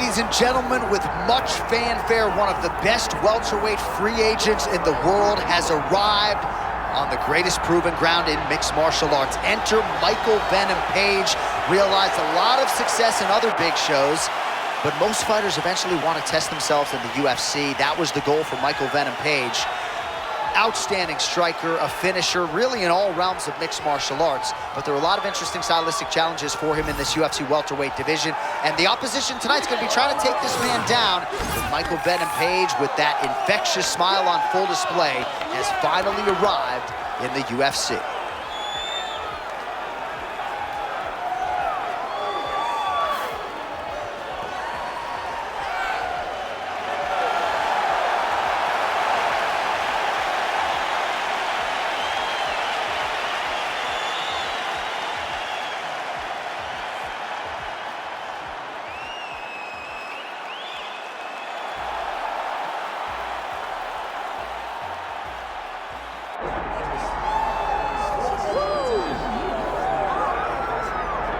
Ladies and gentlemen, with much fanfare, one of the best welterweight free agents in the world has arrived on the greatest proven ground in mixed martial arts. Enter Michael Venom Page. Realized a lot of success in other big shows, but most fighters eventually want to test themselves in the UFC. That was the goal for Michael Venom Page. Outstanding striker, a finisher, really in all realms of mixed martial arts. But there are a lot of interesting stylistic challenges for him in this UFC welterweight division. And the opposition tonight's going to be trying to take this man down. Michael Venom Page, with that infectious smile on full display, has finally arrived in the UFC.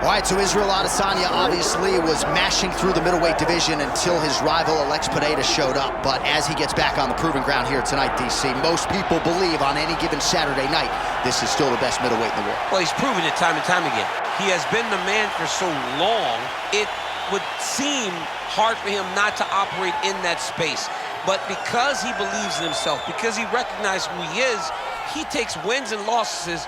All right, so Israel Adesanya obviously was mashing through the middleweight division until his rival Alex Pereira showed up. But as he gets back on the proven ground here tonight, DC, most people believe on any given Saturday night, this is still the best middleweight in the world. Well, he's proven it time and time again. He has been the man for so long, it would seem hard for him not to operate in that space. But because he believes in himself, because he recognizes who he is, he takes wins and losses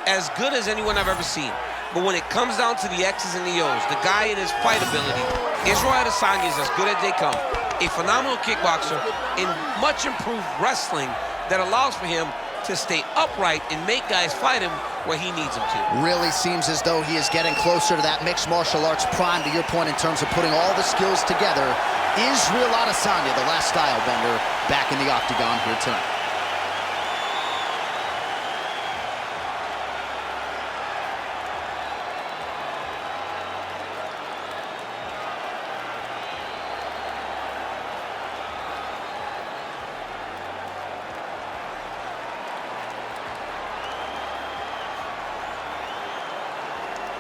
as good as anyone I've ever seen. But when it comes down to the X's and the O's, the guy in his fight ability, Israel Adesanya is as good as they come. A phenomenal kickboxer in much improved wrestling that allows for him to stay upright and make guys fight him where he needs them to. Really seems as though he is getting closer to that mixed martial arts prime, to your point, in terms of putting all the skills together. Israel Adesanya, the last style bender, back in the octagon here tonight.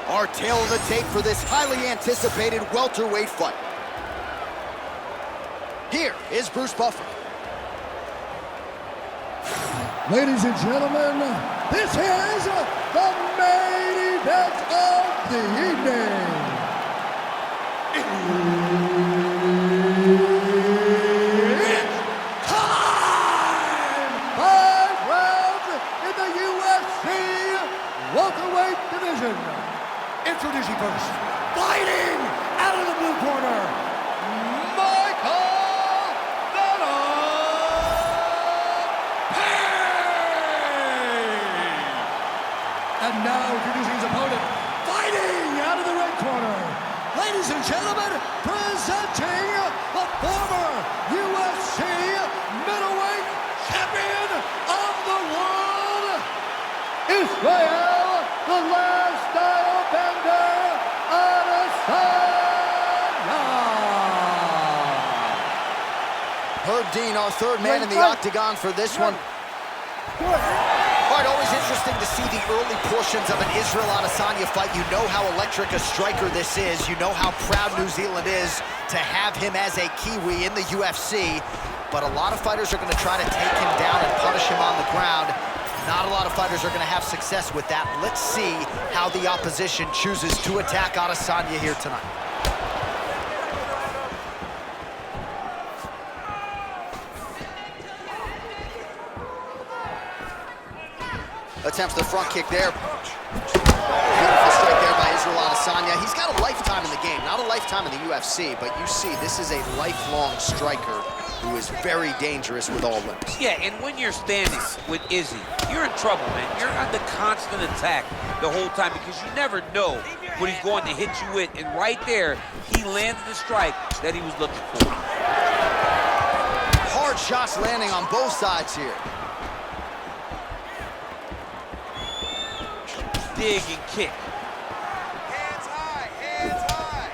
Our tale of the tape for this highly anticipated welterweight fight. Here is Bruce Buffer. Ladies and gentlemen, this is the main event of the evening. It's time! 5 rounds in the UFC welterweight division. Introducing first, fighting out of the blue corner, Michael Venom Page. And now introducing his opponent, fighting out of the red corner, ladies and gentlemen, presenting the former UFC middleweight champion of the world, Israel, the last style bender, Adesanya. Herb Dean, our third man in the octagon for this one. All right, always interesting to see the early portions of an Israel Adesanya fight. You know how electric a striker this is. You know how proud New Zealand is to have him as a Kiwi in the UFC. But a lot of fighters are going to try to take him down and punish him on the ground. Not a lot of fighters are going to have success with that. Let's see how the opposition chooses to attack Adesanya here tonight. Attempts the front kick there. Beautiful strike there by Israel Adesanya. He's got a lifetime in the game, not a lifetime in the UFC, but you see, this is a lifelong striker who is very dangerous with all limbs. Yeah, and when you're standing with Izzy, you're in trouble, man. You're under constant attack the whole time because you never know what he's going to hit you with. And right there, he landed the strike that he was looking for. Hard shots landing on both sides here. Dig and kick. Hands high, hands high.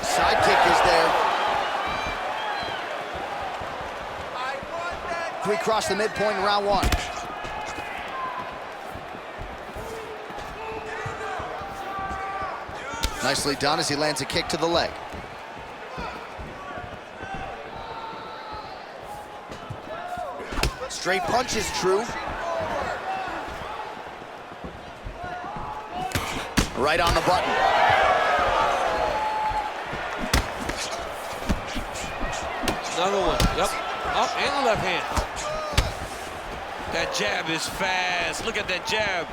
Side kick is there. We cross the midpoint in round one. Nicely done as he lands a kick to the leg. Straight punch is true. Right on the button. Another one. Yep. Up and the left hand. That jab is fast. Look at that jab.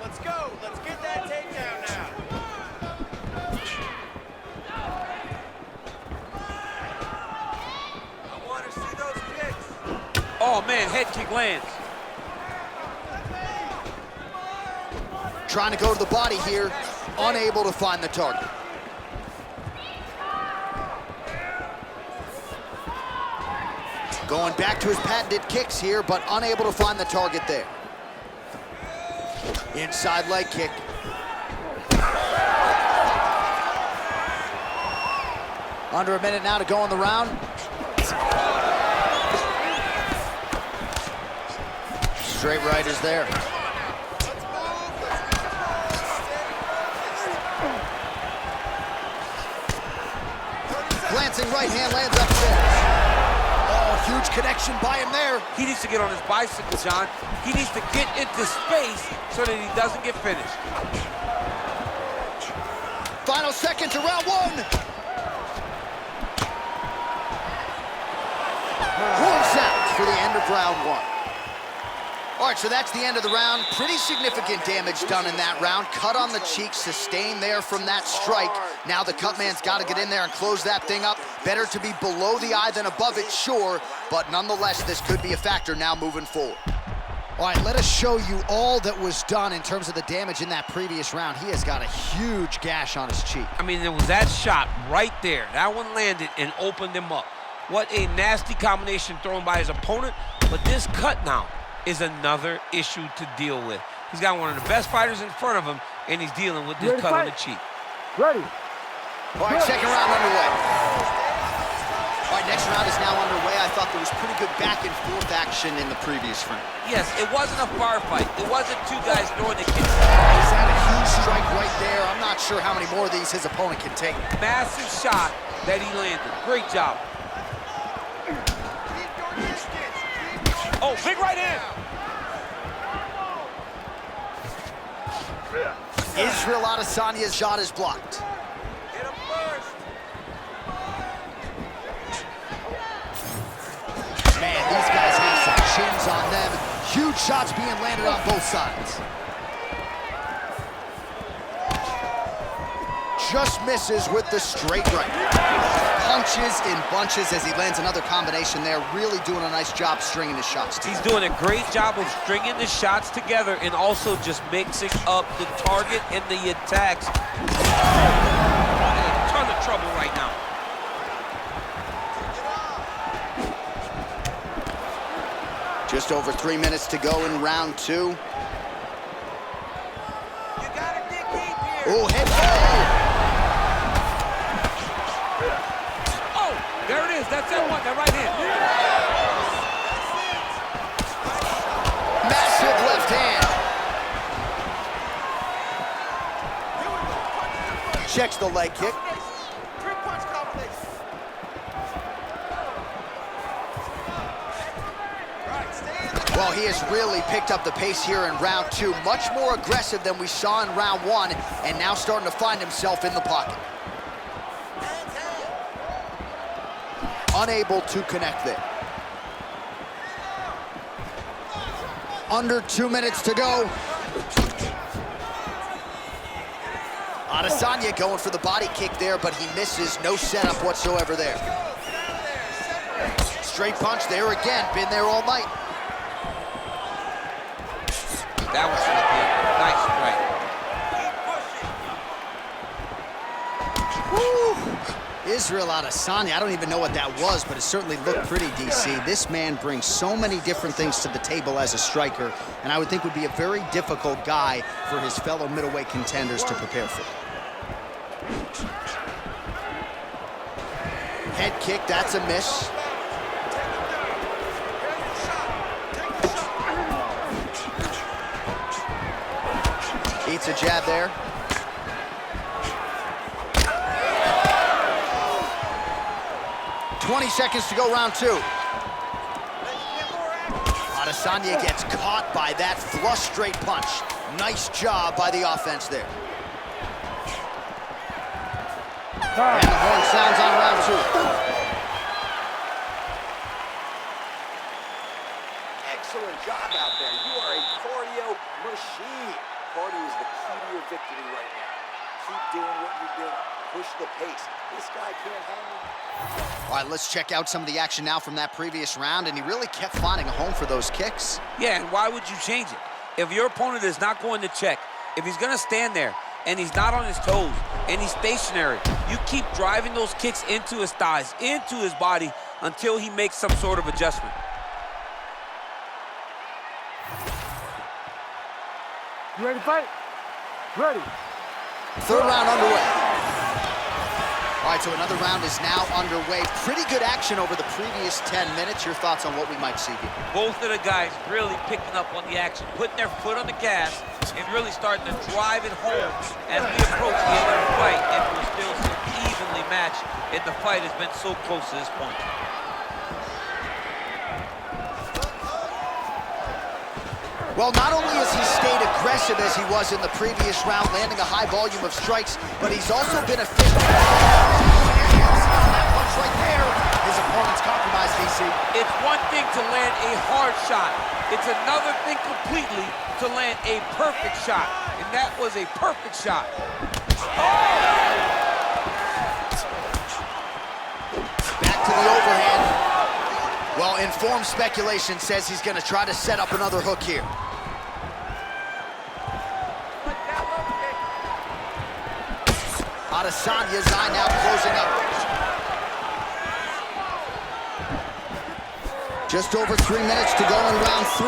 Let's go. Let's get that takedown now. I want to see those kicks. Oh, man, head kick lands. Trying to go to the body here, unable to find the target. Going back to his patented kicks here, but unable to find the target there. Inside leg kick. Under a minute now to go in the round. Straight right is there. Glancing right hand lands upstairs. Oh, huge connection by him there. He needs to get on his bicycle, John. He needs to get into space so that he doesn't get finished. Final seconds of round one. One sounds for the end of round one. All right, so that's the end of the round. Pretty significant damage done in that round. Cut on the cheek, sustained there from that strike. Now the cut man's got to get in there and close that thing up. Better to be below the eye than above it, sure, but nonetheless, this could be a factor now moving forward. All right, let us show you all that was done in terms of the damage in that previous round. He has got a huge gash on his cheek. I mean, there was that shot right there. That one landed and opened him up. What a nasty combination thrown by his opponent, but this cut now is another issue to deal with. He's got one of the best fighters in front of him, and he's dealing with this cut on the cheek. Ready. All right, second round underway. All right, next round is now underway. I thought there was pretty good back and forth action in the previous round. Yes, it wasn't a bar fight. It wasn't two guys throwing the kicks. He's had a huge strike right there. I'm not sure how many more of these his opponent can take. Massive shot that he landed. Great job. Oh, big right hand. Israel Adesanya's shot is blocked. Hit him first. Man, these guys have some chins on them. Huge shots being landed on both sides. Just misses with the straight right. Punches in bunches as he lands another combination there. Really doing a nice job stringing his shots together. He's doing a great job of stringing the shots together and also just mixing up the target and the attacks. In a ton of trouble right now. Just over 3 minutes to go in round two. You gotta dig deep here. Oh, head kick. Oh, there it is. That's that one, that right hand. Massive left hand. Checks the leg kick. Three-punch combination. Right, stay in the Well, he has really picked up the pace here in round two. Much more aggressive than we saw in round one, and now starting to find himself in the pocket. Unable to connect there. Under 2 minutes to go. Adesanya going for the body kick there, but he misses. No setup whatsoever there. Straight punch there again. Been there all night. That was nice, right. Woo! Israel Adesanya, I don't even know what that was, but it certainly looked pretty, DC. This man brings so many different things to the table as a striker, and I would think would be a very difficult guy for his fellow middleweight contenders to prepare for. Head kick, that's a miss. Eats a jab there. 20 seconds to go, round 2. Let's get more action. Adesanya gets caught by that flush straight punch. Nice job by the offense there. And the horn sounds on round 2. Excellent job out there. You are a cardio machine. Cardio is the key to your victory right now. Keep doing what you're doing. Push the pace. This guy can't hang you. All right, let's check out some of the action now from that previous round, and he really kept finding a home for those kicks. Yeah, and why would you change it? If your opponent is not going to check, if he's going to stand there and he's not on his toes and he's stationary, you keep driving those kicks into his thighs, into his body until he makes some sort of adjustment. You ready to fight? Ready. Third round underway. All right, so another round is now underway. Pretty good action over the previous 10 minutes. Your thoughts on what we might see here? Both of the guys really picking up on the action, putting their foot on the gas, and really starting to drive it home as we approach the end of the fight, and we're still so evenly matched, and the fight has been so close to this point. Well, not only has he stayed aggressive as he was in the previous round, landing a high volume of strikes, but he's also been efficient. That punch right there. His opponent's compromised, DC. It's one thing to land a hard shot. It's another thing completely to land a perfect shot. And that was a perfect shot. Back to the overhand. Well, informed speculation says he's going to try to set up another hook here. Adesanya's eye now closing up. Just over 3 minutes to go in round 3.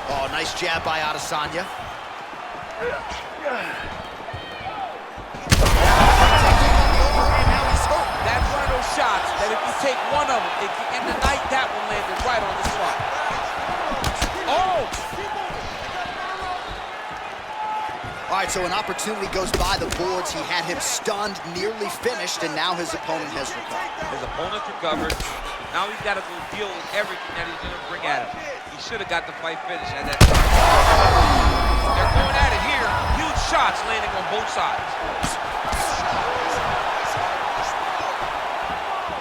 Oh, nice jab by Adesanya. That's one of those shots that if you take one of them, it can end the night. That one landed right on the spot. Oh! All right, so an opportunity goes by the boards. He had him stunned, nearly finished, and now his opponent has recovered. His opponent's recovered. Now he's got to go deal with everything that he's going to bring at him. He should have got the fight finished at that time. They're going at it here. Huge shots landing on both sides.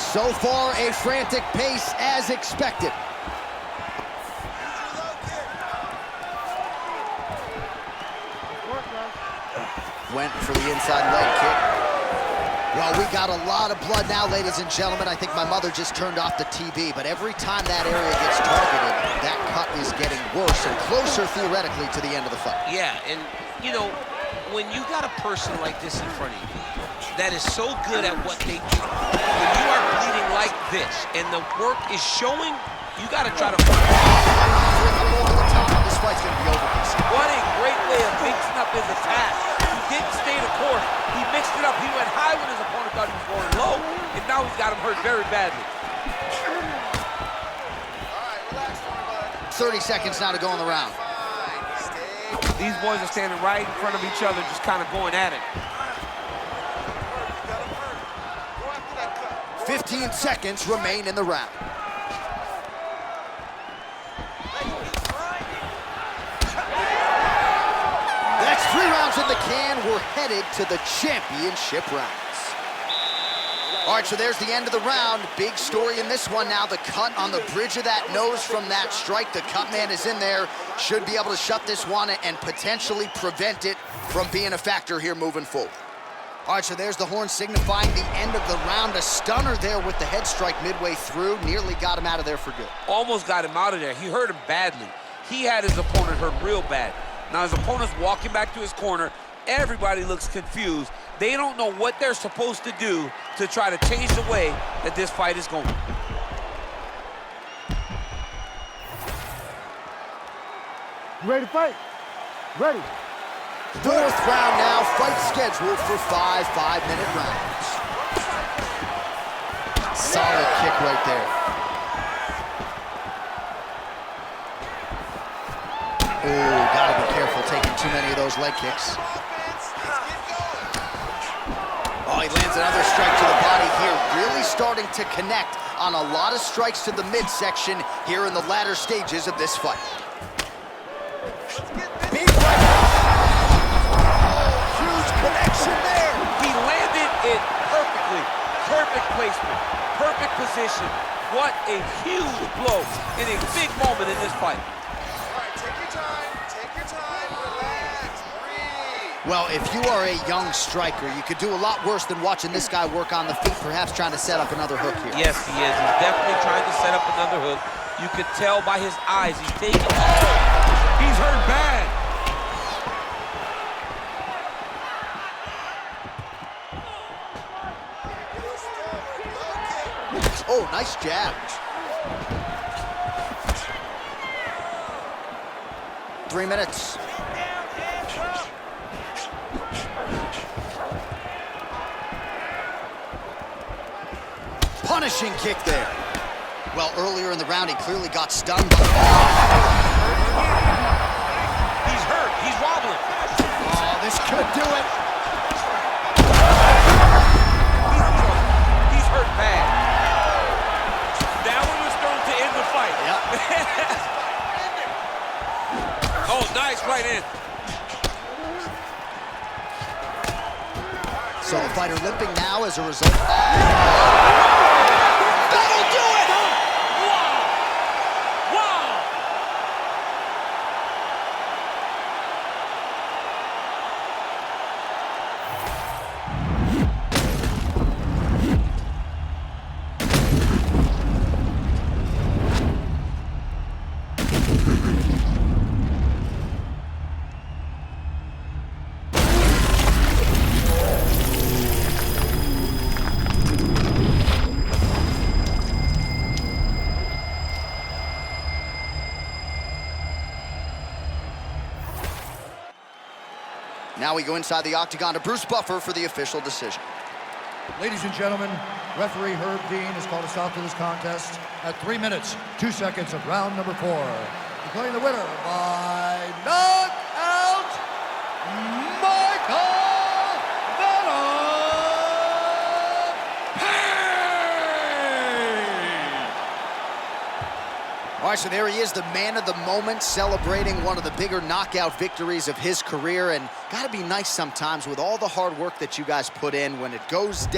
So far, a frantic pace as expected. Went for the inside leg kick. Well, we got a lot of blood now, ladies and gentlemen. I think my mother just turned off the TV, but every time that area gets targeted, that cut is getting worse and closer, theoretically, to the end of the fight. Yeah, and, you know, when you got a person like this in front of you that is so good at what they do, when you are bleeding like this and the work is showing, you got to try to... Over the top. This fight's going to be over, DC. What a great way of mixing up his attack. He didn't stay the course. He mixed it up. He went high when his opponent thought he was going low, and now he's got him hurt very badly. All right, relax, everybody. 30 seconds now to go in the round. Fine. These boys are standing right in front of each other, just kind of going at it. Go after that cut. 15 seconds remain in the round. That's 3 rounds in the can. We're headed to the championship rounds. All right, so there's the end of the round. Big story in this one now. The cut on the bridge of that nose from that strike. The cut man is in there. Should be able to shut this one and potentially prevent it from being a factor here moving forward. All right, so there's the horn signifying the end of the round. A stunner there with the head strike midway through. Nearly got him out of there for good. Almost got him out of there. He hurt him badly. He had his opponent hurt real bad. Now his opponent's walking back to his corner. Everybody looks confused. They don't know what they're supposed to do to try to change the way that this fight is going. You ready to fight? Ready. 4th round now. Fight scheduled for 5 5-minute rounds. Solid kick right there. Oh, gotta be careful taking too many of those leg kicks. Oh, he lands another strike to the really starting to connect on a lot of strikes to the midsection here in the latter stages of this fight. Big right. Huge connection there. He landed it perfectly. Perfect placement, perfect position. What a huge blow in a big moment in this fight. All right, take your time, relax, breathe. Well, if you are a young striker, you could do a lot worse than watching this guy work on the feet, perhaps trying to set up another hook here. Yes, he is. He's definitely trying to set up another hook. You can tell by his eyes. He's taking. Oh, he's hurt bad. Oh, nice jab. 3 minutes. Punishing kick there. Well, earlier in the round, he clearly got stunned. He's hurt. He's wobbling. Oh, this could do it. He's hurt bad. That one was thrown to end the fight. Yep. Oh, nice right in. So the fighter limping now as a result. That'll do it! Wow! Now we go inside the octagon to Bruce Buffer for the official decision. Ladies and gentlemen, referee Herb Dean has called a stop to this contest at 3 minutes, 2 seconds of round number 4. Declaring the winner by knockout, Michael All right, so there he is, the man of the moment, celebrating one of the bigger knockout victories of his career. And gotta be nice sometimes with all the hard work that you guys put in when it goes down.